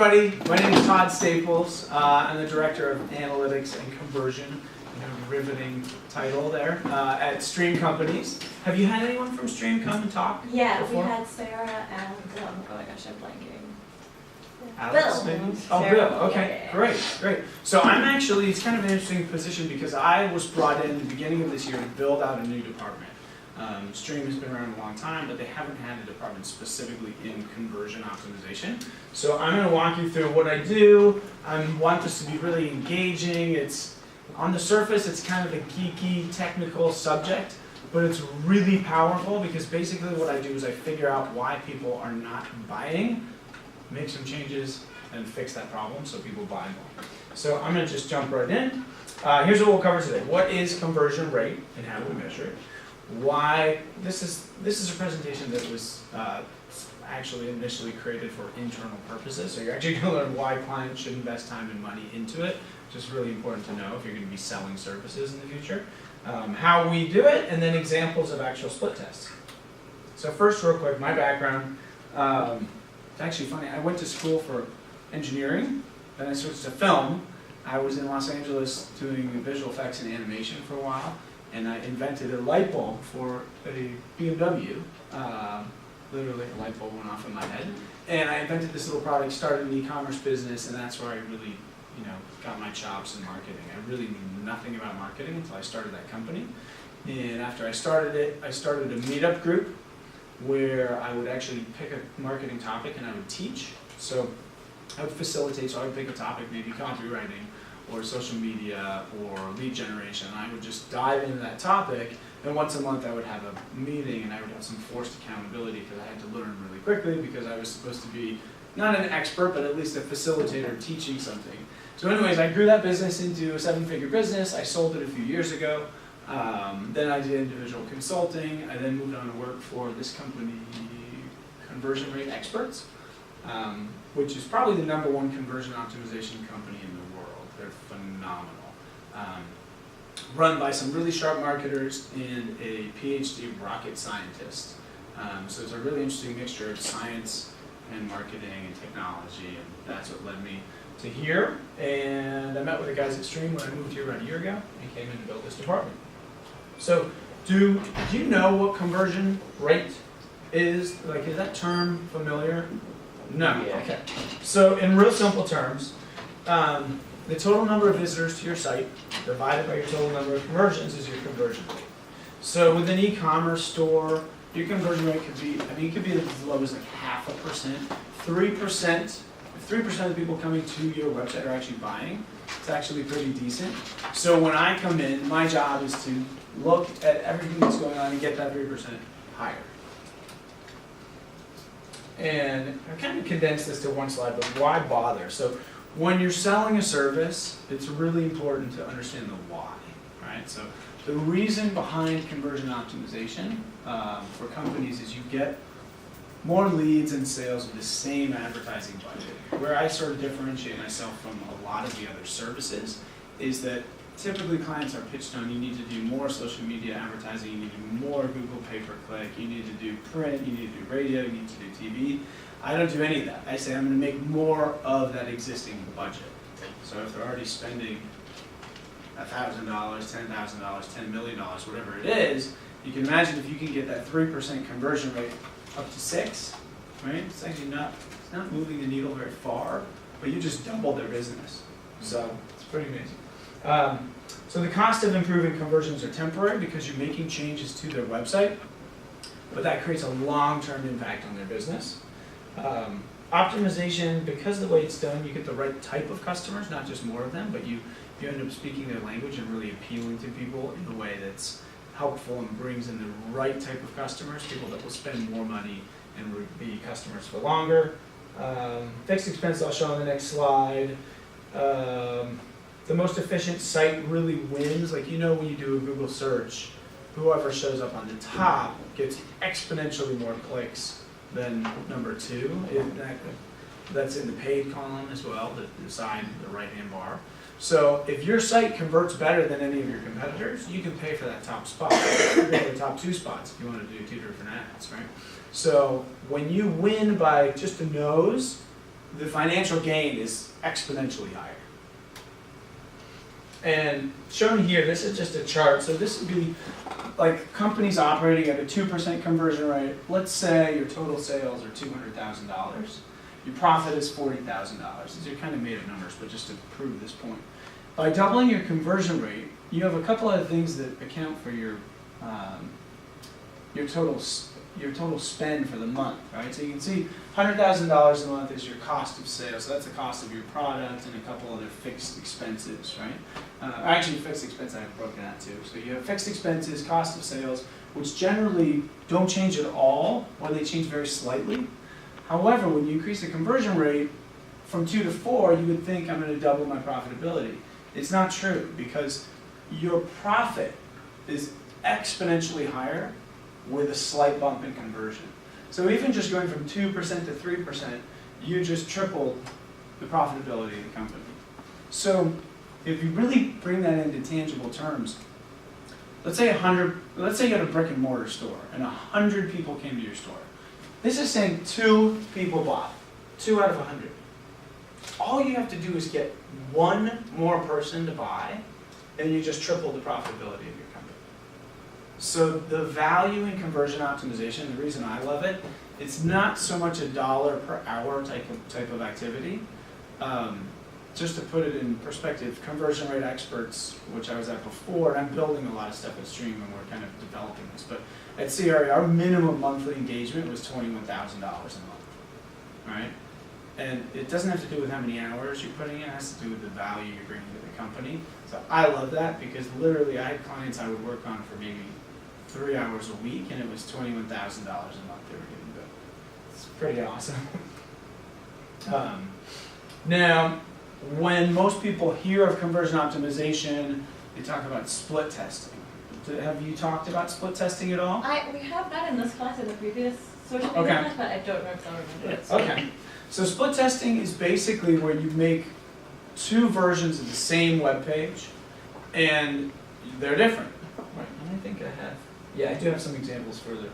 Everybody, my name is Todd Staples. I'm the Director of Analytics and Conversion, riveting title there, at Stream Companies. Have you had anyone from Stream come and talk before? We had Sarah and, oh my gosh, I'm blanking. Alex, Bill. maybe? Oh, Sarah. Bill, okay, Yeah. great. So I'm actually, it's kind of an interesting position because I was brought in at the beginning of this year to build out a new department. Stream has been around a long time, but they haven't had a department specifically in conversion optimization. So I'm going to walk you through what I do. I want this to be really engaging. It's on the surface, it's kind of a geeky, technical subject, but it's really powerful because basically what I do is I figure out why people are not buying, make some changes, and fix that problem so people buy more. So I'm going to just jump right in. Here's what we'll cover today. What is conversion rate and how do we measure it? Why, this is a presentation that was actually initially created for internal purposes, so you're actually going to learn why clients should invest time and money into it, which is really important to know if you're going to be selling services in the future. How we do it, and then examples of actual split tests. So first, real quick, my background. It's actually funny, I went to school for engineering, then I switched to film. I was in Los Angeles doing visual effects and animation for a while, and I invented a light bulb for a BMW. Literally, a light bulb went off in my head. And I invented this little product, started an e-commerce business, and that's where I really, got my chops in marketing. I really knew nothing about marketing until I started that company. And after I started it, I started a meetup group where I would actually pick a marketing topic and I would teach. So I would facilitate, so I would pick a topic, maybe copywriting, or social media, or lead generation. And I would just dive into that topic, and once a month I would have a meeting and I would have some forced accountability because I had to learn really quickly because I was supposed to be not an expert, but at least a facilitator teaching something. So anyways, I grew that business into a 7-figure business. I sold it a few years ago. Then I did individual consulting. I then moved on to work for this company, Conversion Rate Experts, which is probably the #1 conversion optimization company in the world. They're phenomenal. Run by some really sharp marketers and a PhD rocket scientist. So it's a really interesting mixture of science and marketing and technology, and that's what led me to here. And I met with the guys at Stream when I moved here about a year ago and came in to build this department. So do you know what conversion rate is? Like, is that term familiar? No. Yeah. Okay. So in real simple terms, the total number of visitors to your site divided by your total number of conversions is your conversion rate. So with an e-commerce store, your conversion rate could be, it could be as low as like 0.5%, 3%. If 3% of the people coming to your website are actually buying, it's actually pretty decent. So when I come in, my job is to look at everything that's going on and get that 3% higher. And I kind of condensed this to one slide, but why bother? So when you're selling a service, it's really important to understand the why, right? So the reason behind conversion optimization for companies is you get more leads and sales with the same advertising budget. Where I sort of differentiate myself from a lot of the other services is that typically clients are pitched on, you need to do more social media advertising, you need to do more Google pay-per-click, you need to do print, you need to do radio, you need to do TV. I don't do any of that. I say I'm going to make more of that existing budget. So if they're already spending $1,000, $10,000, $10 million, whatever it is, you can imagine if you can get that 3% conversion rate up to 6, right? It's actually not moving the needle very far, but you just doubled their business. So it's pretty amazing. So the cost of improving conversions are temporary because you're making changes to their website, but that creates a long-term impact on their business. Optimization, because of the way it's done, you get the right type of customers, not just more of them, but you end up speaking their language and really appealing to people in a way that's helpful and brings in the right type of customers, people that will spend more money and would be customers for longer. Fixed expense I'll show on the next slide. The most efficient site really wins. Like, when you do a Google search, whoever shows up on the top gets exponentially more clicks than number 2. That's in the paid column as well, the side, the right-hand bar. So if your site converts better than any of your competitors, you can pay for that top spot. You can pay for the top 2 spots if you want to do 2 different ads, right? So when you win by just a nose, the financial gain is exponentially higher. And shown here, this is just a chart. So this would be like companies operating at a 2% conversion rate. Let's say your total sales are $200,000. Your profit is $40,000. These are kind of made up numbers, but just to prove this point. By doubling your conversion rate, you have a couple other things that account for your total spend for the month, right? So you can see $100,000 a month is your cost of sales. So that's the cost of your product and a couple other fixed expenses, right? Actually, fixed expense I have broken out too. So you have fixed expenses, cost of sales, which generally don't change at all, or they change very slightly. However, when you increase the conversion rate from 2 to 4, you would think I'm going to double my profitability. It's not true, because your profit is exponentially higher with a slight bump in conversion. So even just going from 2% to 3%, you just tripled the profitability of the company. So if you really bring that into tangible terms, let's say you had a brick and mortar store and 100 people came to your store. This is saying 2 people bought, 2 out of 100. All you have to do is get 1 more person to buy, and you just triple the profitability of your company. So the value in conversion optimization, the reason I love it, it's not so much a dollar per hour type of activity. Just to put it in perspective, conversion rate experts, which I was at before, and I'm building a lot of stuff at Stream, and we're kind of developing this, but at CRA, our minimum monthly engagement was $21,000 a month, right? And it doesn't have to do with how many hours you're putting in, it has to do with the value you're bringing to the company. So I love that, because literally I had clients I would work on for maybe 3 hours a week, and it was $21,000 a month they were getting billed. It's pretty awesome. Now, when most people hear of conversion optimization, they talk about split testing. Have you talked about split testing at all? We have that in this class in the previous social media class, but I don't know if I remember it. Okay. So split testing is basically where you make 2 versions of the same web page, and they're different. Right. And I think I have. Yeah, I do have some examples further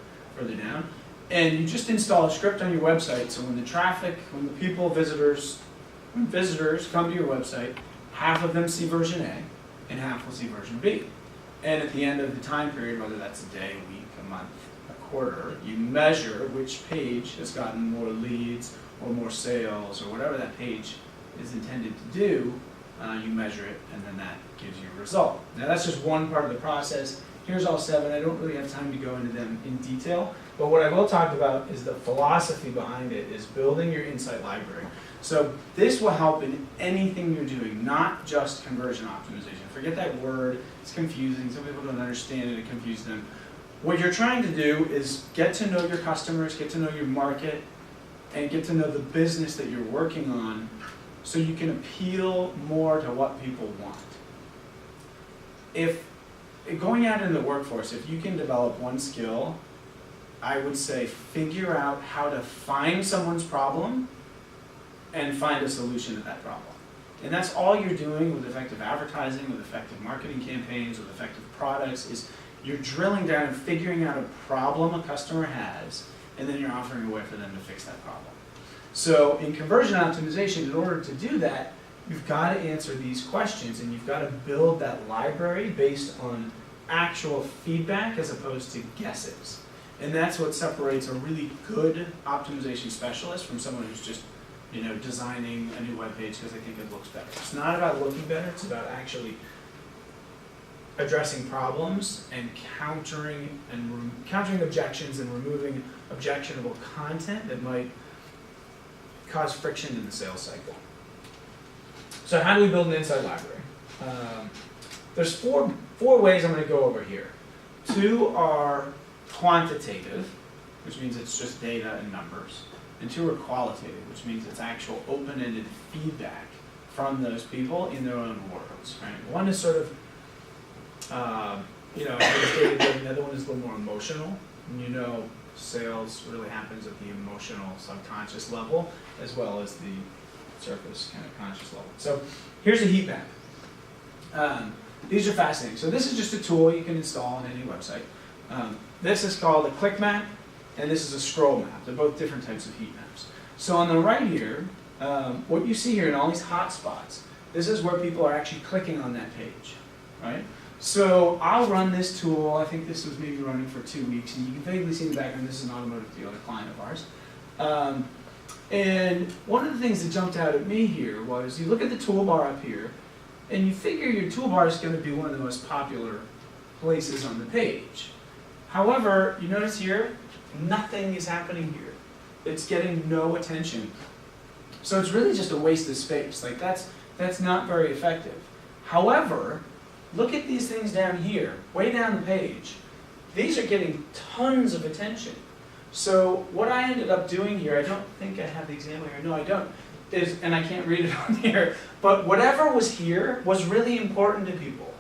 down. And you just install a script on your website, so when visitors come to your website, half of them see version A and half will see version B. And at the end of the time period, whether that's a day, a week, a month, a quarter, you measure which page has gotten more leads or more sales or whatever that page is intended to do. You measure it, and then that gives you a result. Now that's just one part of the process. Here's all 7. I don't really have time to go into them in detail, but what I will talk about is the philosophy behind it, is building your insight library. So this will help in anything you're doing, not just conversion optimization. Forget that word, it's confusing, some people don't understand it, it confuses them. What you're trying to do is get to know your customers, get to know your market, and get to know the business that you're working on, so you can appeal more to what people want. If going out in the workforce, if you can develop one skill, I would say figure out how to find someone's problem and find a solution to that problem. And that's all you're doing with effective advertising, with effective marketing campaigns, with effective products, is you're drilling down and figuring out a problem a customer has, and then you're offering a way for them to fix that problem. So in conversion optimization, in order to do that, you've got to answer these questions, and you've got to build that library based on actual feedback as opposed to guesses. And that's what separates a really good optimization specialist from someone who's just, designing a new web page because I think it looks better. It's not about looking better, it's about actually addressing problems and countering objections and removing objectionable content that might cause friction in the sales cycle. So how do we build an insight library? There's four ways I'm going to go over here. 2 are quantitative, which means it's just data and numbers. And 2 are qualitative, which means it's actual open-ended feedback from those people in their own words. Right? One is sort of, data-driven. The other one is a little more emotional. And sales really happens at the emotional, subconscious level, as well as the surface kind of conscious level. So here's a heat map. These are fascinating. So this is just a tool you can install on any website. This is called a click map, and this is a scroll map. They're both different types of heat maps. So on the right here, what you see here in all these hotspots, this is where people are actually clicking on that page, right? So I'll run this tool. I think this was maybe running for 2 weeks, and you can vaguely see in the background, this is an automotive dealer, a client of ours. And one of the things that jumped out at me here was you look at the toolbar up here, and you figure your toolbar is going to be one of the most popular places on the page. However, you notice here, nothing is happening here. It's getting no attention. So it's really just a waste of space. Like that's not very effective. However, look at these things down here, way down the page. These are getting tons of attention. So what I ended up doing here, I don't think I have the example here, no I don't, is, and I can't read it on here, but whatever was here was really important to people.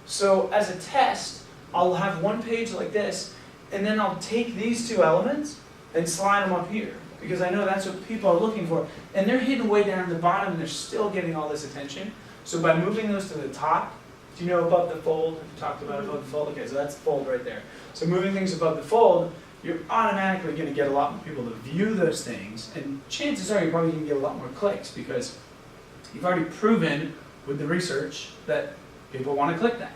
So as a test, I'll have one page like this, and then I'll take these two elements and slide them up here, because I know that's what people are looking for. And they're hidden way down at the bottom, and they're still getting all this attention. So by moving those to the top, do you know above the fold? We talked about above the fold. Okay, so that's the fold right there. So moving things above the fold, you're automatically going to get a lot more people to view those things, and chances are you're probably going to get a lot more clicks, because you've already proven with the research that people want to click that.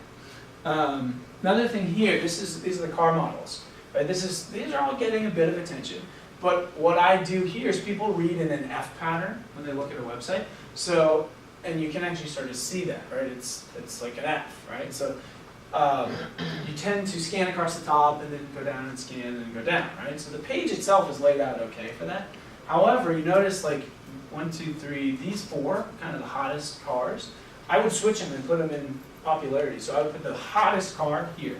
Another thing here, these are the car models. Right? These are all getting a bit of attention. But what I do here is people read in an F pattern when they look at a website. So, and you can actually start to see that, right? It's like an F, right? So you tend to scan across the top and then go down and scan and then go down, right? So the page itself is laid out okay for that. However, you notice like 1, 2, 3, these 4, kind of the hottest cars, I would switch them and put them in popularity. So I would put the hottest car here.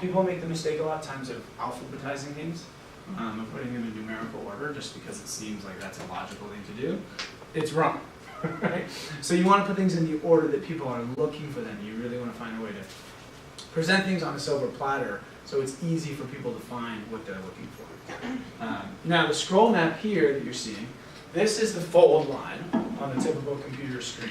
People make the mistake a lot of times of alphabetizing things, of putting them in numerical order just because it seems like that's a logical thing to do. It's wrong, right? So you want to put things in the order that people are looking for them. You really want to find a way to present things on a silver platter so it's easy for people to find what they're looking for. Now the scroll map here that you're seeing, this is the fold line on a typical computer screen.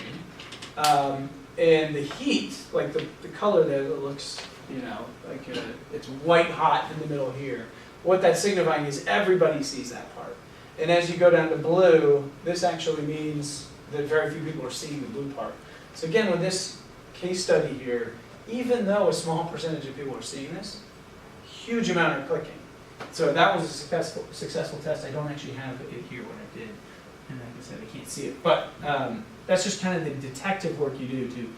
And the heat, like the color there that looks, you know, like it's white hot in the middle here. What that's signifying is everybody sees that part. And as you go down to blue, this actually means that very few people are seeing the blue part. So again, with this case study here, even though a small percentage of people are seeing this, huge amount are clicking. So that was a successful test. I don't actually have it here what I did. And like I said, I can't see it. But that's just kind of the detective work you do to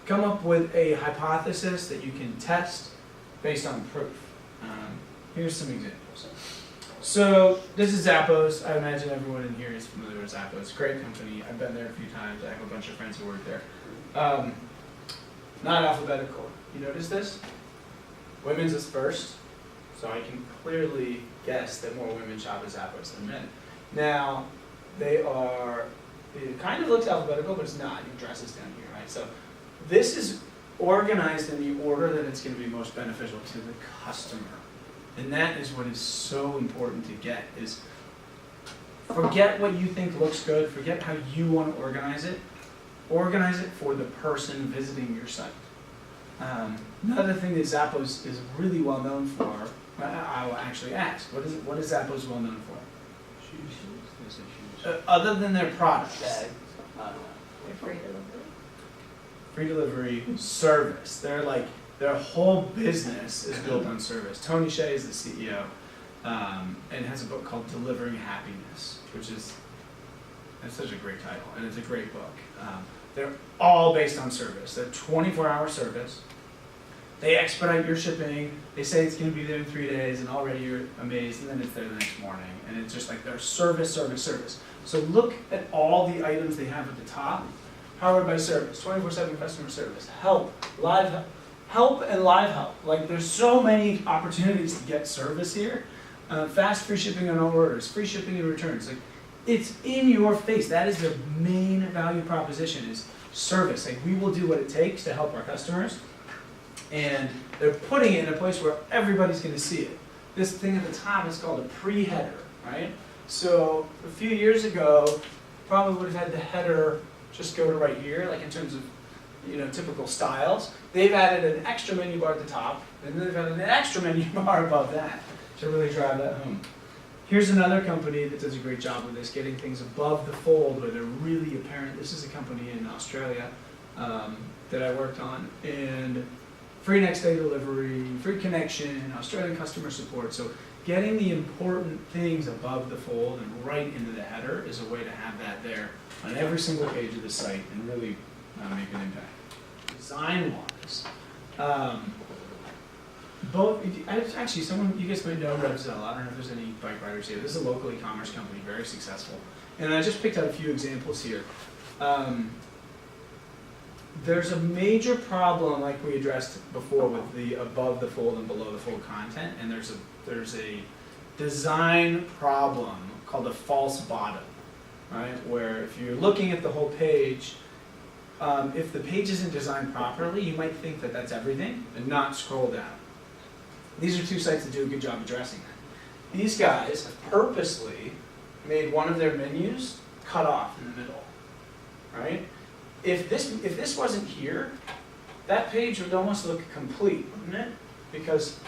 come up with a hypothesis that you can test based on proof. Here's some examples. So this is Zappos. I imagine everyone in here is familiar with Zappos. Great company. I've been there a few times. I have a bunch of friends who work there. Not alphabetical. You notice this? Women's is first. So I can clearly guess that more women shop at Zappos than men. Now, it kind of looks alphabetical, but it's not. Your address is down here, right? So this is organized in the order that it's going to be most beneficial to the customer. And that is what is so important to get, is forget what you think looks good, forget how you want to organize it for the person visiting your site. Another thing that Zappos is really well known for, I will actually ask, what is Zappos well known for? Shoes. Other than their products. Bags. Free delivery. Free delivery, service. Their whole business is built on service. Tony Hsieh is the CEO, and has a book called Delivering Happiness, that's such a great title, and it's a great book. They're all based on service. They're 24-hour service. They expedite your shipping. They say it's going to be there in 3 days, and already you're amazed, and then it's there the next morning. And it's just like their service, service, service. So look at all the items they have at the top. Powered by service, 24/7 customer service, help, live help, and live help. Like there's so many opportunities to get service here. Fast free shipping on all orders, free shipping and returns. Like it's in your face. That is their main value proposition, is service. Like we will do what it takes to help our customers. And they're putting it in a place where everybody's going to see it. This thing at the top is called a pre-header, right? So a few years ago, probably would have had the header just go to right here, like in terms of, you know, typical styles. They've added an extra menu bar at the top, and then they've added an extra menu bar above that to really drive that home. Here's another company that does a great job with this, getting things above the fold where they're really apparent. This is a company in Australia that I worked on, and free next day delivery, free connection, Australian customer support. So getting the important things above the fold and right into the header is a way to have that there on every single page of the site and really make an impact. Design-wise, actually, you guys might know Revzell. I don't know if there's any bike riders here. This is a local e-commerce company, very successful. And I just picked out a few examples here. There's a major problem, like we addressed before, with the above the fold and below the fold content, and there's a design problem called a false bottom, right? Where if you're looking at the whole page, if the page isn't designed properly, you might think that that's everything and not scroll down. These are two sites that do a good job addressing that. These guys have purposely made one of their menus cut off in the middle, right? If this wasn't here, that page would almost look complete, wouldn't it? Because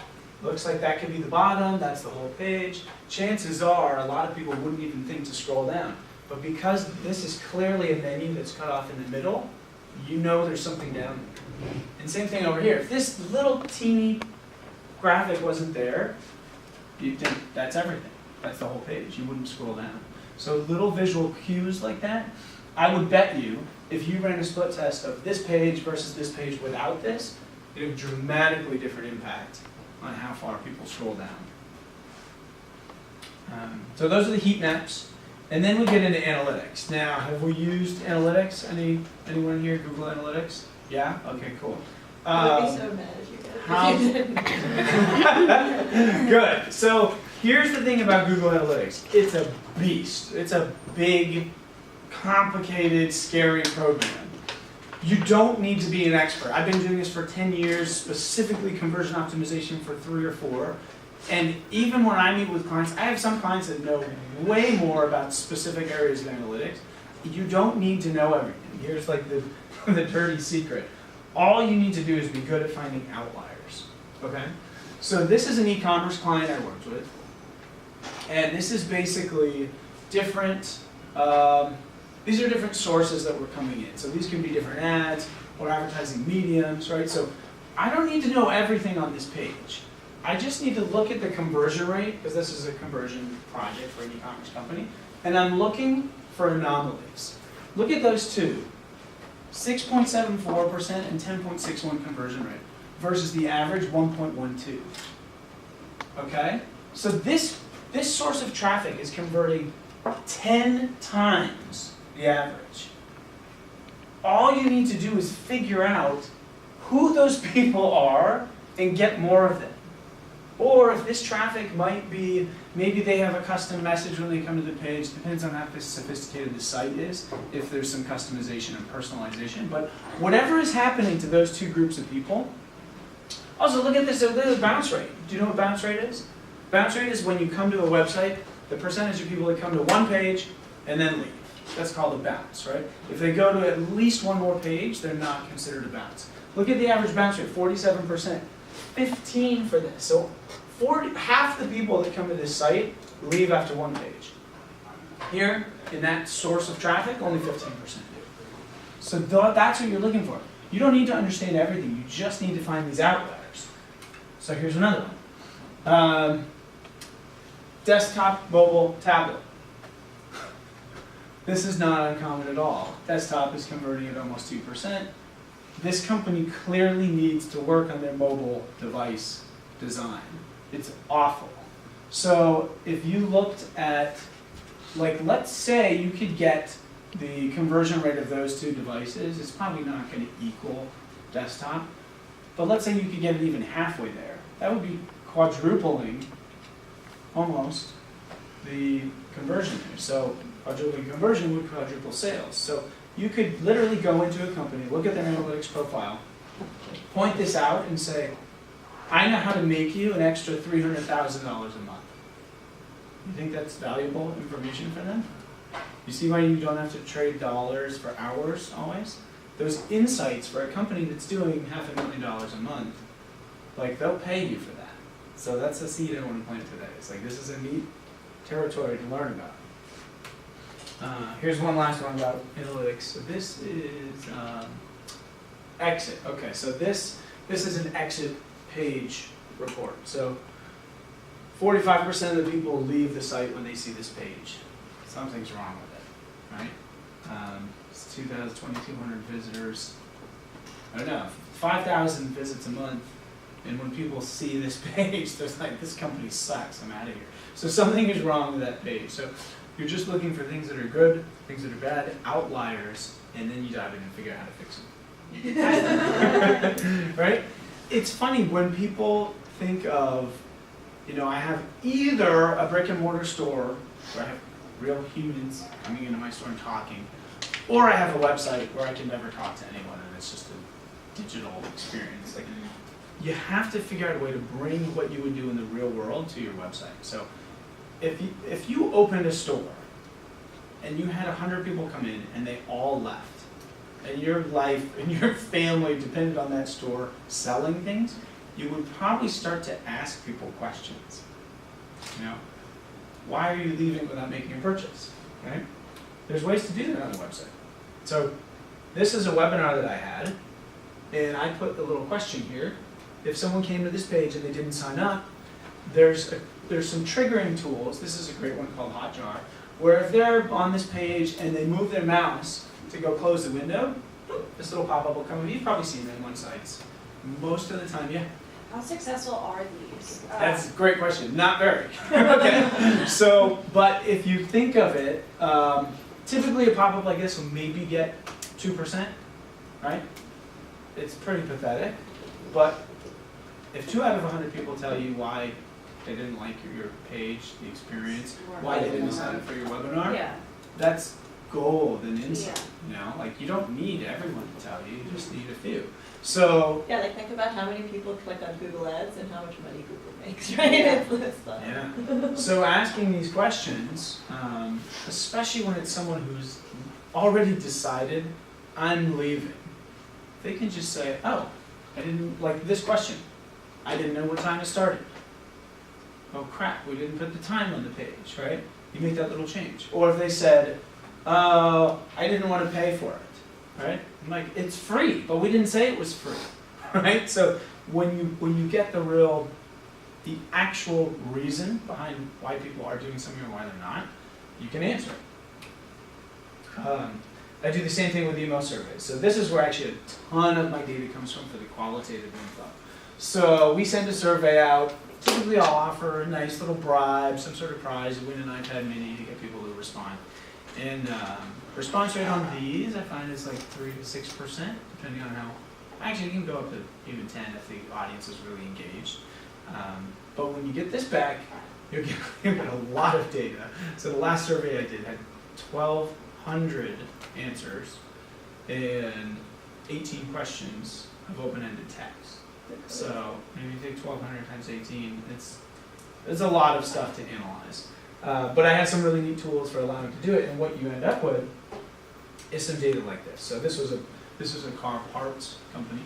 it looks like that could be the bottom, that's the whole page. Chances are a lot of people wouldn't even think to scroll down. But because this is clearly a menu that's cut off in the middle, you know there's something down there. And same thing over here. If this little teeny graphic wasn't there, you'd think that's everything. That's the whole page. You wouldn't scroll down. So little visual cues like that, I would bet you, if you ran a split test of this page versus this page without this, it would have dramatically different impact on how far people scroll down. So those are the heat maps. And then we get into analytics. Now, have we used analytics? Anyone here, Google Analytics? Yeah? Okay, cool. I would be so mad if you did. Good. So here's the thing about Google Analytics. It's a beast. It's a big, complicated, scary program. You don't need to be an expert. I've been doing this for 10 years, specifically conversion optimization for 3 or 4. And even when I meet with clients, I have some clients that know way more about specific areas of analytics. You don't need to know everything. Here's like the dirty secret. All you need to do is be good at finding outliers, okay? So this is an e-commerce client I worked with. And this is basically different, these are different sources that were coming in. So these can be different ads or advertising mediums, right? So I don't need to know everything on this page. I just need to look at the conversion rate, because this is a conversion project for an e-commerce company, and I'm looking for anomalies. Look at those two, 6.74% and 10.61 conversion rate versus the average 1.12. Okay? So this source of traffic is converting 10 times the average. All you need to do is figure out who those people are and get more of them. Or if this traffic might be, maybe they have a custom message when they come to the page, depends on how sophisticated the site is, if there's some customization and personalization. But whatever is happening to those two groups of people, also look at this, look at the bounce rate. Do you know what bounce rate is? Bounce rate is when you come to a website, the percentage of people that come to one page and then leave. That's called a bounce, right? If they go to at least one more page, they're not considered a bounce. Look at the average bounce rate, 47%. 15 for this. So half the people that come to this site leave after one page. Here, in that source of traffic, only 15% do. So that's what you're looking for. You don't need to understand everything. You just need to find these outliers. So here's another one. Desktop, mobile, tablet. This is not uncommon at all. Desktop is converting at almost 2%. This company clearly needs to work on their mobile device design. It's awful. So if you looked at, like, let's say you could get the conversion rate of those two devices, it's probably not going to equal desktop, but let's say you could get it even halfway there. That would be quadrupling, almost, the conversion there. So quadrupling conversion would quadruple sales. So you could literally go into a company, look at their analytics profile, point this out and say, I know how to make you an extra $300,000 a month. You think that's valuable information for them? You see why you don't have to trade dollars for hours always? Those insights for a company that's doing $500,000 a month, like they'll pay you for that. So that's the seed I want to plant today. It's like this is a neat territory to learn about. Here's one last one about analytics. So this is exit. Okay, so this is an exit page report. So 45% of the people leave the site when they see this page. Something's wrong with it, right? It's 2,200 visitors. I don't know, 5,000 visits a month. And when people see this page, they're like, this company sucks, I'm out of here. So something is wrong with that page. So you're just looking for things that are good, things that are bad, outliers, and then you dive in and figure out how to fix them. Right? It's funny when people think of, I have either a brick and mortar store where I have real humans coming into my store and talking, or I have a website where I can never talk to anyone and it's just a digital experience. Like, you have to figure out a way to bring what you would do in the real world to your website. So if you opened a store and you had 100 people come in and they all left, and your life and your family depended on that store selling things, you would probably start to ask people questions. Why are you leaving without making a purchase? Right? There's ways to do that on the website. So this is a webinar that I had, and I put the little question here. If someone came to this page and they didn't sign up, there's some triggering tools. This is a great one called Hotjar, where if they're on this page and they move their mouse to go close the window, this little pop-up will come up. You've probably seen them on sites. Most of the time, yeah. How successful are these? That's a great question. Not very. Okay. So, but if you think of it, typically a pop-up like this will maybe get 2%, right? It's pretty pathetic, but if 2 out of 100 people tell you why they didn't like your page, the experience, why they didn't sign up for your webinar, Yeah. that's gold and insight. Yeah. Like, you don't need everyone to tell you, you just need a few. So, Yeah, like think about how many people click on Google Ads and how much money Google makes, right? yeah. So asking these questions, especially when it's someone who's already decided, I'm leaving, they can just say, oh, I didn't like this question. I didn't know what time it started. Oh crap, we didn't put the time on the page, right? You make that little change. Or if they said, oh, I didn't want to pay for it, right? I'm like, it's free, but we didn't say it was free, right? So when you get the actual reason behind why people are doing something or why they're not, you can answer it. I do the same thing with email surveys. So this is where actually a ton of my data comes from for the qualitative info. So we send a survey out. Typically I'll offer a nice little bribe, some sort of prize. You win an iPad mini to get people to respond. And response rate on these I find is like 3 to 6%, depending on how, actually you can go up to even 10 if the audience is really engaged. But when you get this back, you'll get a lot of data. So the last survey I did had 1,200 answers and 18 questions of open-ended text. So maybe you take 1,200 times 18, it's a lot of stuff to analyze. But I have some really neat tools for allowing to do it, and what you end up with is some data like this. So this was a car parts company.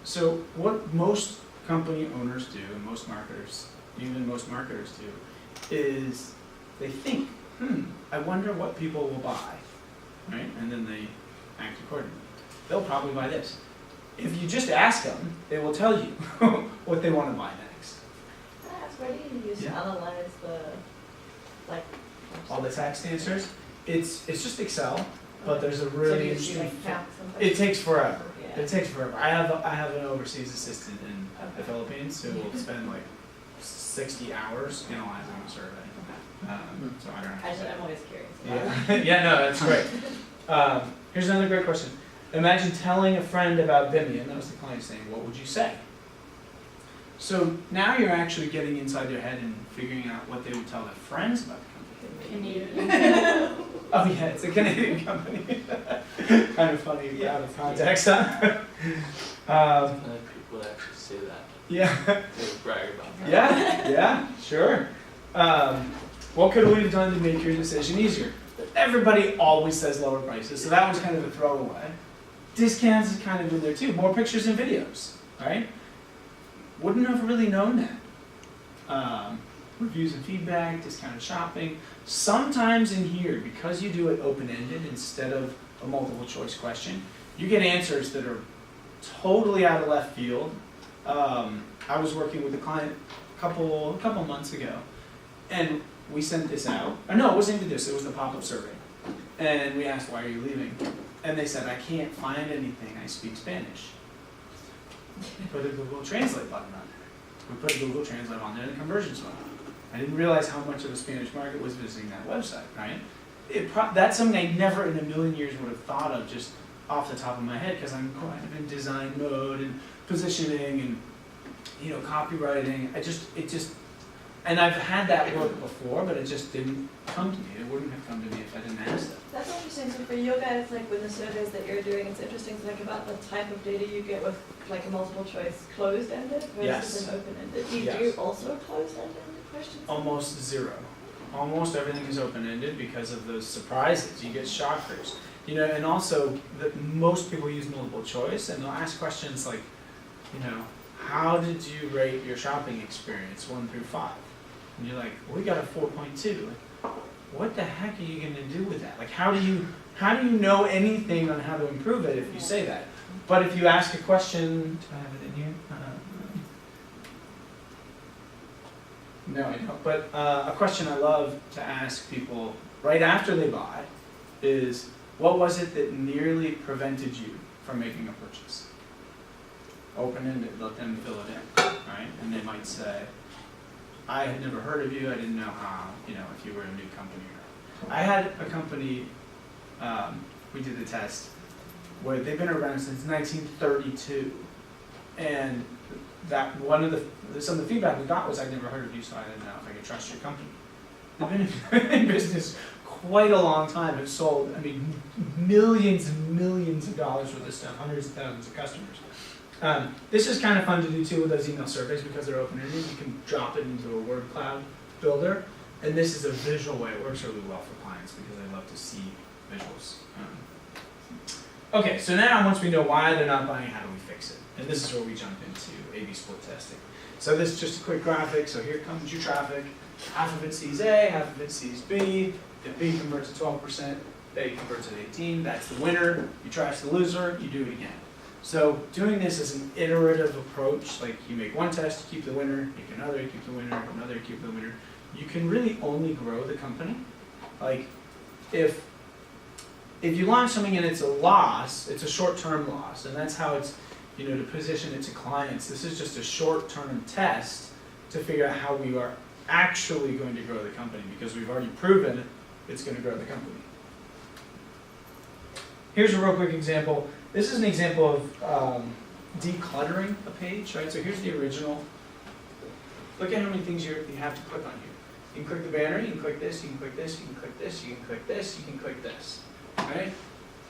So what most company owners do, and most marketers, even most marketers do, is they think, I wonder what people will buy, right? And then they act accordingly. They'll probably buy this. If you just ask them, they will tell you what they want to buy next. Where do you use to analyze all the text answers? It's just Excel, but there's a really interesting. It takes forever. Yeah. It takes forever. I have an overseas assistant in the Philippines who will spend like 60 hours analyzing a survey. So I don't know. I'm always curious. Yeah, yeah, no, that's great. Here's another great question. Imagine telling a friend about Vimian, that was the client saying, what would you say? So now you're actually getting inside their head and figuring out what they would tell their friends about the company. Canadian. Oh yeah, it's a Canadian company. Kind of funny out of context, huh? People would actually say that. Yeah. They would brag about that. Yeah, sure. What could we have done to make your decision easier? Everybody always says lower prices, so that was kind of a throwaway. Discounts is kind of in there too. More pictures and videos, right? Wouldn't have really known that. reviews and feedback, discounted shopping. Sometimes in here, because you do it open-ended instead of a multiple choice question, you get answers that are totally out of left field. I was working with a client a couple months ago, and we sent this out. No, it wasn't even this, it was the pop-up survey. And we asked, why are you leaving? And they said, I can't find anything, I speak Spanish. Put a Google Translate button on there. We put a Google Translate on there and the conversions went up. I didn't realize how much of the Spanish market was visiting that website, right? That's something I never in a million years would have thought of just off the top of my head, because I'm kind of in design mode and positioning and copywriting. And I've had that work before, but it just didn't come to me. It wouldn't have come to me if I didn't ask them. That's interesting. So for you guys, like with the surveys that you're doing, it's interesting to think about the type of data you get with like a multiple choice closed-ended versus Yes. an open-ended. Do you Yes. do also closed-ended questions? Almost zero. Almost everything is open-ended because of those surprises. You get shockers. And also most people use multiple choice, and they'll ask questions like, how did you rate your shopping experience 1 through 5? And you're like, well, we got a 4.2. Like, what the heck are you going to do with that? Like, how do you know anything on how to improve it if you say that? But if you ask a question, do I have it in here? No, I don't. But a question I love to ask people right after they buy is, what was it that nearly prevented you from making a purchase? Open-ended, let them fill it in, right? And they might say, I had never heard of you, I didn't know how, if you were a new company or not. I had a company, we did the test, where they've been around since 1932. And that some of the feedback we got was, I'd never heard of you, so I didn't know if I could trust your company. They've been in business quite a long time, have sold, millions and millions of dollars worth of stuff, hundreds of thousands of customers. This is kind of fun to do too with those email surveys because they're open-ended. You can drop it into a word cloud builder, and this is a visual way. It works really well for clients because they love to see visuals. Okay, so now once we know why they're not buying, how do we fix it? And this is where we jump into A/B split testing. So this is just a quick graphic. So here comes your traffic. Half of it sees A, half of it sees B. If B converts at 12%, A converts at 18%. That's the winner. You trash the loser, you do it again. So doing this is an iterative approach. Like you make one test, you keep the winner, make another, you keep the winner, another, you keep the winner. You can really only grow the company. Like if you launch something and it's a loss, it's a short-term loss, and that's how it's, to position it to clients. This is just a short-term test to figure out how we are actually going to grow the company, because we've already proven it's going to grow the company. Here's a real quick example. This is an example of decluttering a page, right? So here's the original. Look at how many things you have to click on here. You can click the banner, you can click this, you can click this, you can click this, you can click this, you can click this, right?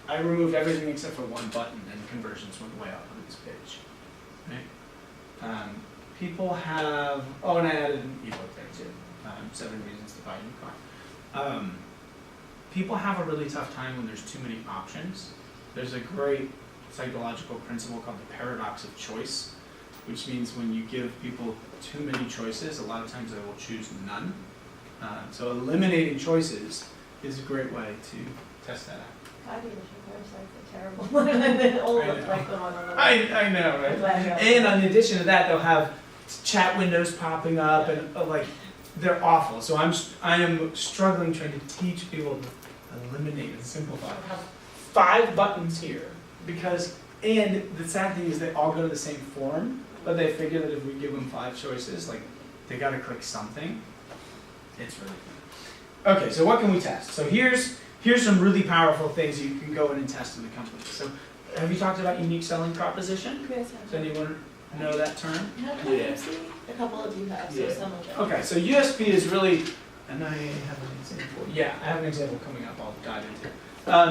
I removed everything except for one button, and conversions went way up on this page, right? People have, and I added an ebook there too, 7 Reasons to Buy a New Car. People have a really tough time when there's too many options. There's a great psychological principle called the paradox of choice, which means when you give people too many choices, a lot of times they will choose none. So eliminating choices is a great way to test that out. Car dealership websites are terrible. And they all look like the one on the left. I know, right? And in addition to that, they'll have chat windows popping up, and they're awful. So I am struggling trying to teach people to eliminate and simplify. 5 buttons here, and the sad thing is they all go to the same form, but they figure that if we give them 5 choices, they gotta click something. It's really good. Okay, so what can we test? So here's some really powerful things you can go in and test in the company. So have you talked about unique selling proposition? Yes, Does anyone know that term? Yeah. A couple of you have, so Yeah. some of them. Okay, so USP is really, and I have an example. Yeah, I have an example coming up I'll dive into.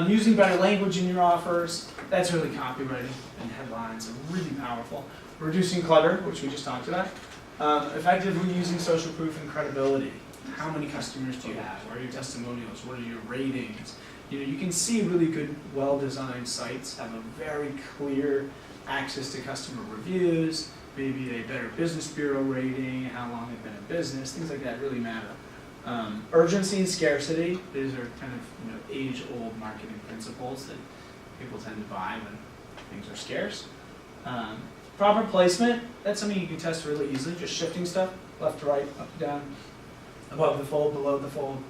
Using better language in your offers, that's really copywriting and headlines are really powerful. Reducing clutter, which we just talked about. Effectively using social proof and credibility. How many customers do you have? What are your testimonials? What are your ratings? You can see really good, well-designed sites have a very clear access to customer reviews, maybe a Better Business Bureau rating, how long they've been in business, things like that really matter. Urgency and scarcity, these are kind of age-old marketing principles that people tend to buy when things are scarce. Proper placement, that's something you can test really easily, just shifting stuff left to right, up to down, above the fold, below the fold,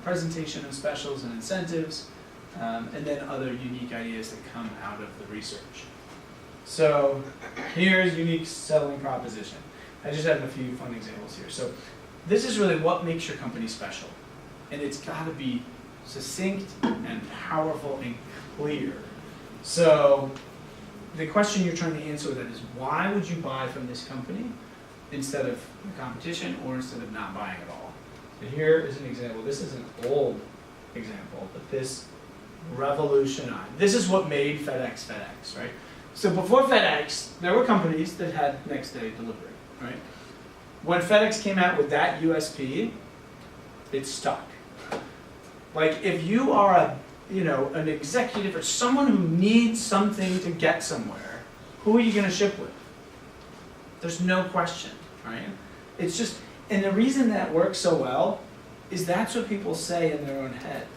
presentation of specials and incentives, and then other unique ideas that come out of the research. So here's unique selling proposition. I just have a few fun examples here. So this is really what makes your company special. And it's got to be succinct and powerful and clear. So the question you're trying to answer with that is, why would you buy from this company instead of the competition or instead of not buying at all? So here is an example. This is an old example, but this revolutionized. This is what made FedEx, right? So before FedEx, there were companies that had next day delivery, right? When FedEx came out with that USP, it stuck. Like if you are an executive or someone who needs something to get somewhere, who are you going to ship with? There's no question, right? It's just, and the reason that works so well is that's what people say in their own head.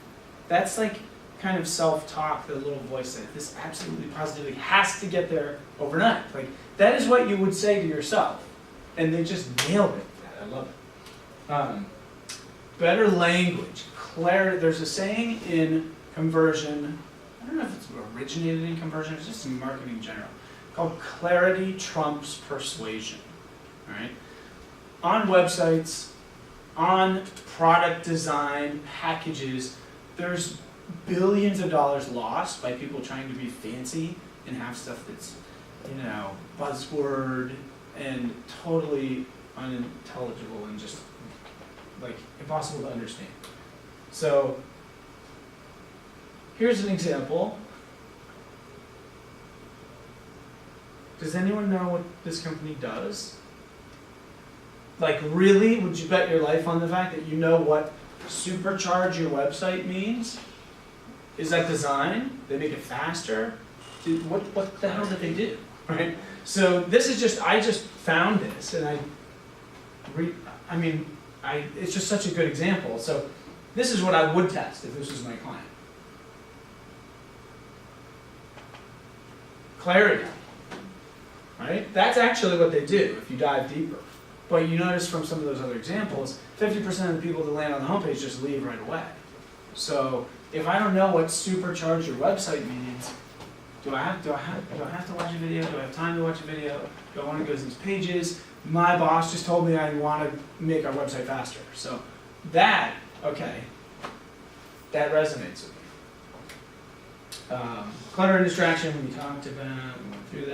That's like kind of self-talk, the little voice that this absolutely positively has to get there overnight. Like that is what you would say to yourself, and they just nailed it. I love it. Better language, clarity. There's a saying in conversion. I don't know if it's originated in conversion. It's just in marketing in general, called clarity trumps persuasion. All right. On websites, on product design packages, there's billions of dollars lost by people trying to be fancy and have stuff that's, buzzword and totally unintelligible and just like impossible to understand. So here's an example. Does anyone know what this company does? Like really, would you bet your life on the fact that you know what supercharge your website means? Is that design? They make it faster? What the hell did they do? Right? So this is just, I just found this and it's just such a good example. So this is what I would test if this was my client. Clarity, right? That's actually what they do if you dive deeper. But you notice from some of those other examples, 50% of the people that land on the homepage just leave right away. So if I don't know what supercharge your website means, do I have to watch a video? Do I have time to watch a video? Do I want to go to these pages? My boss just told me I want to make our website faster. So that resonates with me. Clutter and distraction, we talked about, we went through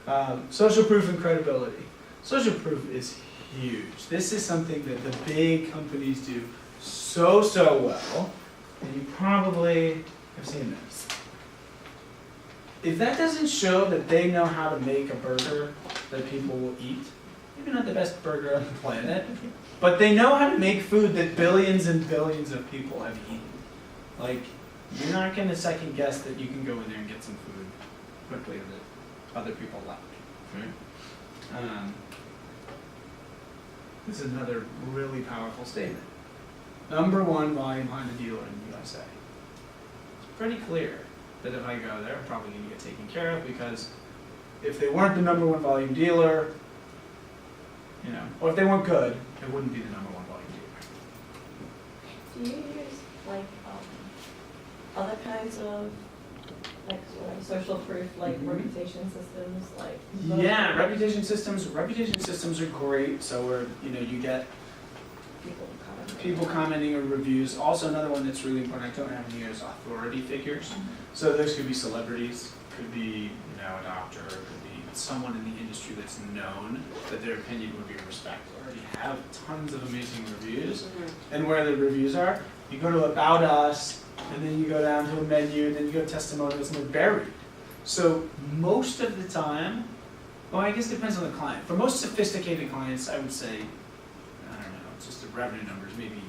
that. Social proof and credibility. Social proof is huge. This is something that the big companies do so well, and you probably have seen this. If that doesn't show that they know how to make a burger that people will eat, maybe not the best burger on the planet, but they know how to make food that billions and billions of people have eaten. Like, you're not going to second guess that you can go in there and get some food quickly that other people like. Right? This is another really powerful statement. Number one volume Honda dealer in the USA. It's pretty clear that if I go there, I'm probably going to get taken care of, because if they weren't the number one volume dealer, or if they weren't good, it wouldn't be the number one volume dealer. Do you use other kinds of social proof, reputation systems, Yeah, reputation systems are great. So where you get people commenting or reviews. Also, another one that's really important, I don't have in here, is authority figures. So those could be celebrities, could be a doctor, could be someone in the industry that's known that their opinion would be respected. We already have tons of amazing reviews, and where the reviews are, you go to About Us, and then you go down to a menu, and then you go to testimonials, and they're buried. So most of the time, well, I guess it depends on the client. For most sophisticated clients, I would say, I don't know, just the revenue numbers, maybe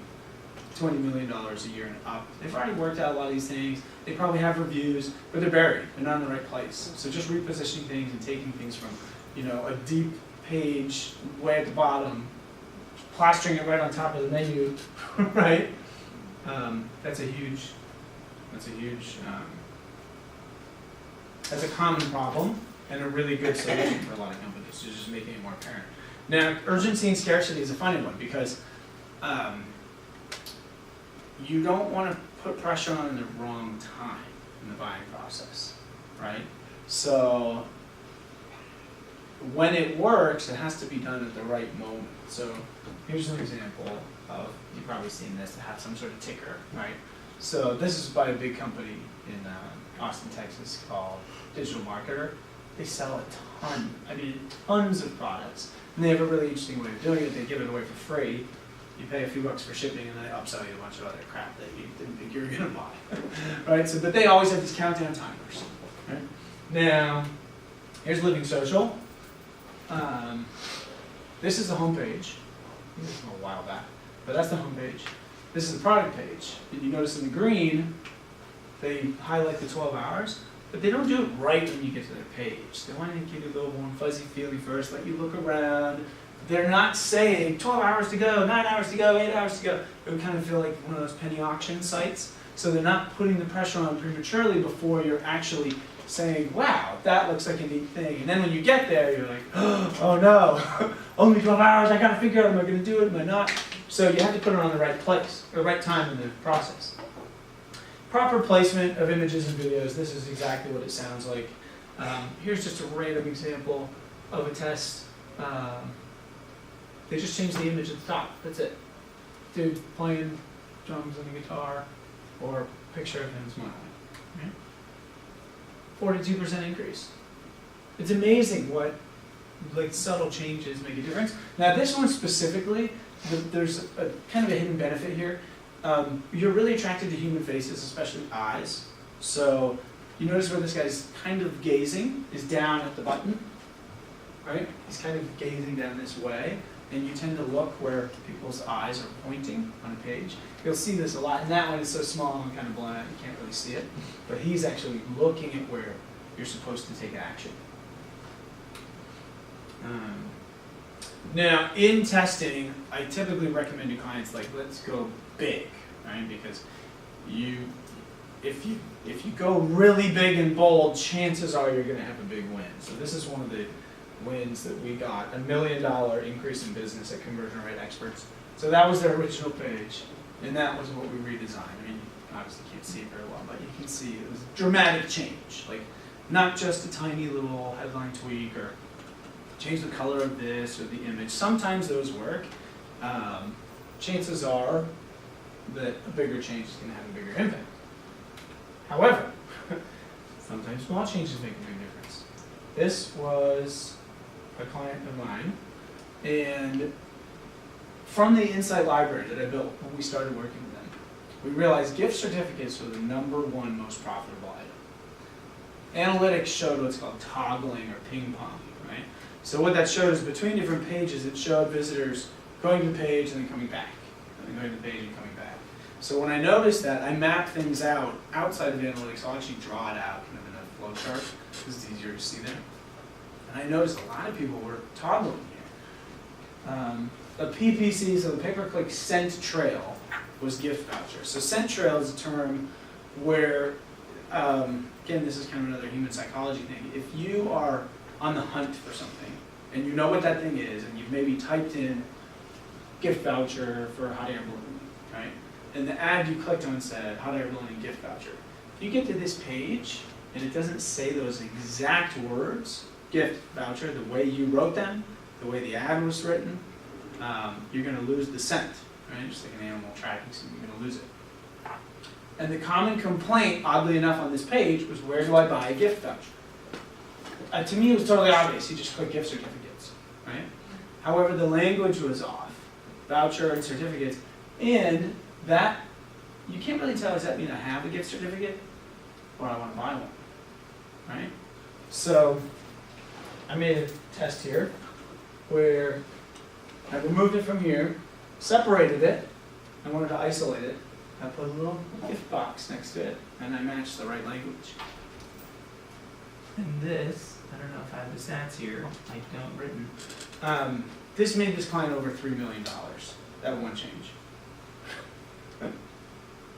$20 million a year and up. They've already worked out a lot of these things. They probably have reviews, but they're buried. They're not in the right place. So just repositioning things and taking things from a deep page way at the bottom, plastering it right on top of the menu, right? That's a common problem and a really good solution for a lot of companies, to just making it more apparent. Now, urgency and scarcity is a funny one because you don't want to put pressure on in the wrong time in the buying process, right? So when it works, it has to be done at the right moment. So here's an example of, you've probably seen this, to have some sort of ticker, right? So this is by a big company in Austin, Texas called Digital Marketer. They sell a ton, tons of products. And they have a really interesting way of doing it. They give it away for free. You pay a few bucks for shipping and they upsell you a bunch of other crap that you didn't think you were gonna buy, right? So, but they always have these countdown timers, right? Now, here's Living Social. This is the homepage. This is from a while back, but that's the homepage. This is the product page. And you notice in the green, they highlight the 12 hours, but they don't do it right when you get to their page. They want to give you a little warm, fuzzy feeling first, let you look around. They're not saying 12 hours to go, 9 hours to go, 8 hours to go. It would kind of feel like one of those penny auction sites. So they're not putting the pressure on prematurely before you're actually saying, wow, that looks like a neat thing. And then when you get there, you're like, oh no, only 12 hours, I gotta figure out, am I gonna do it, am I not? So you have to put it on the right place, or the right time in the process. Proper placement of images and videos, this is exactly what it sounds like. Here's just a random example of a test. They just changed the image at the top, that's it. Dude playing drums and a guitar, or picture of him smiling. Right? 42% increase. It's amazing what subtle changes make a difference. Now this one specifically, there's a kind of a hidden benefit here. You're really attracted to human faces, especially eyes. So you notice where this guy's kind of gazing is down at the button, right? He's kind of gazing down this way, and you tend to look where people's eyes are pointing on a page. You'll see this a lot, and that one is so small and kind of blown out, you can't really see it. But he's actually looking at where you're supposed to take action. Now, in testing, I typically recommend to clients, let's go big, right? Because if you go really big and bold, chances are you're going to have a big win. So this is one of the wins that we got, $1 million increase in business at Conversion Rate Experts. So that was their original page, and that was what we redesigned. You obviously can't see it very well, but you can see it was a dramatic change. Not just a tiny little headline tweak or change the color of this or the image. Sometimes those work. Chances are that a bigger change is going to have a bigger impact. However, sometimes small changes make a big difference. This was a client of mine, and from the Insight Library that I built when we started working with them, we realized gift certificates were the #1 most profitable item. Analytics showed what's called toggling or ping pong, right? So what that showed is between different pages, it showed visitors going to the page and then coming back, and then going to the page and coming back. So when I noticed that, I map things out outside of analytics. I'll actually draw it out kind of in a flow chart because it's easier to see there. And I noticed a lot of people were toggling here. A PPC, so the pay-per-click scent trail, was gift voucher. So scent trail is a term where, again, this is kind of another human psychology thing. If you are on the hunt for something, and you know what that thing is, and you've maybe typed in gift voucher for a hot air balloon, right? And the ad you clicked on said hot air balloon and gift voucher. If you get to this page, and it doesn't say those exact words, gift voucher, the way you wrote them, the way the ad was written, you're going to lose the scent, right? Just like an animal tracking scent, you're going to lose it. And the common complaint, oddly enough, on this page was, where do I buy a gift voucher? To me, it was totally obvious. You just click gift certificates, right? However, the language was off. Voucher and certificates. And that, you can't really tell, does that mean I have a gift certificate or I want to buy one, right? So I made a test here where I removed it from here, separated it, I wanted to isolate it. I put a little gift box next to it, and I matched the right language. And this, I don't know if I have the stats here, I don't written. This made this client over $3 million, that one change.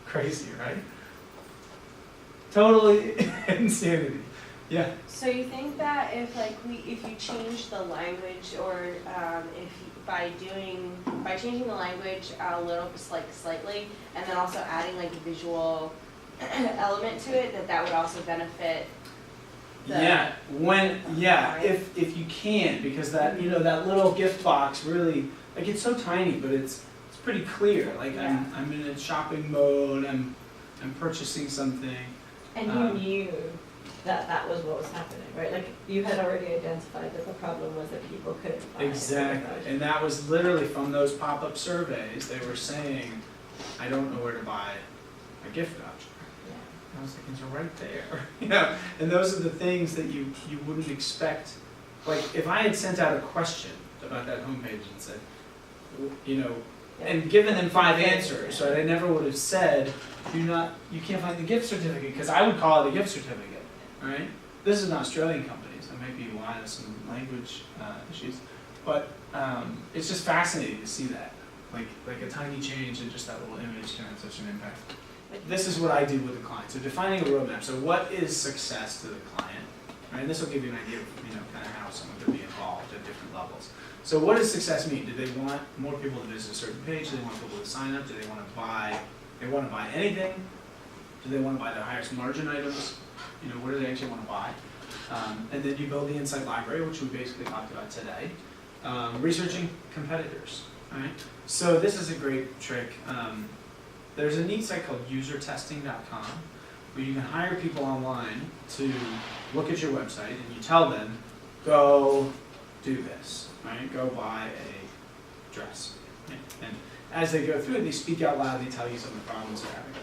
Crazy, right? Totally insanity. Yeah. So you think that if you change the language, or by changing the language a little slightly, and then also adding like a visual element to it, that would also benefit the if you can, because that that little gift box really, like, it's so tiny, but it's pretty clear. Like, Yeah. I'm in a shopping mode. I'm purchasing something. And you knew that was what was happening, right? Like, you had already identified that the problem was that people couldn't find it. Exactly, and that was literally from those pop-up surveys. They were saying, I don't know where to buy a gift voucher. I was like, it's right there. And those are the things that you wouldn't expect. Like, if I had sent out a question about that homepage and said, and given them 5 answers, right, I never would have said, you can't find the gift certificate, because I would call it a gift certificate, right? This is an Australian company, so that might be why there's some language issues. But it's just fascinating to see that. Like a tiny change in just that little image can have such an impact. This is what I do with the client. So defining a roadmap. So what is success to the client? Right? And this will give you an idea of kind of how someone could be involved at different levels. So what does success mean? Do they want more people to visit a certain page? Do they want people to sign up? Do they want to buy? They want to buy anything? Do they want to buy the highest margin items? What do they actually want to buy? And then you build the insight library, which we basically talked about today. Researching competitors. Right? So this is a great trick. There's a neat site called usertesting.com where you can hire people online to look at your website, and you tell them, go do this, right? Go buy a dress. Right? And as they go through it, they speak out loud, they tell you some of the problems they're having.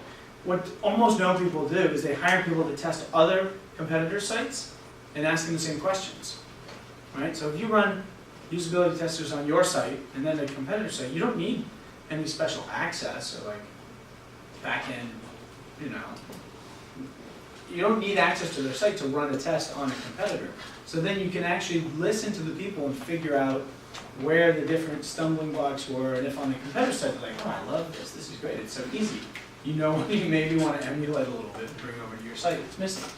What almost no people do is they hire people to test other competitor sites and ask them the same questions. Right? So if you run usability testers on your site and then a competitor site, you don't need any special access or back-end, you don't need access to their site to run a test on a competitor. So then you can actually listen to the people and figure out where the different stumbling blocks were, and if on the competitor site they're like, oh, I love this is great, it's so easy. You maybe want to emulate a little bit and bring over to your site that's missing.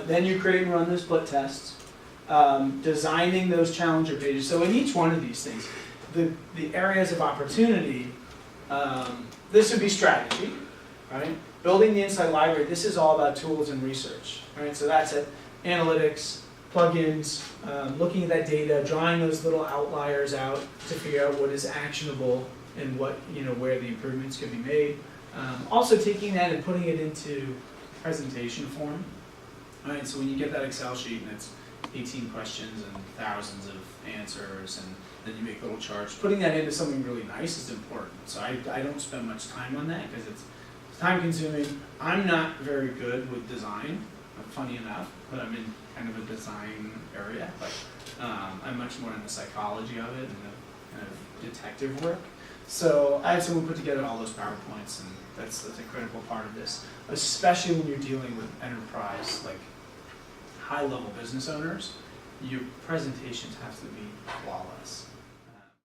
Then you create and run the split tests, designing those challenger pages. So in each one of these things, the areas of opportunity, this would be strategy, right? Building the insight library, this is all about tools and research, right? So that's it, analytics, plugins, looking at that data, drawing those little outliers out to figure out what is actionable and what, where the improvements can be made. Also taking that and putting it into presentation form, right? So when you get that Excel sheet and it's 18 questions and thousands of answers, and then you make little charts, putting that into something really nice is important. So I don't spend much time on that because it's time consuming. I'm not very good with design, funny enough, but I'm in kind of a design area, but I'm much more in the psychology of it and the kind of detective work. So I had someone put together all those PowerPoints, and that's a critical part of this, especially when you're dealing with enterprise, like high-level business owners. Your presentations have to be flawless.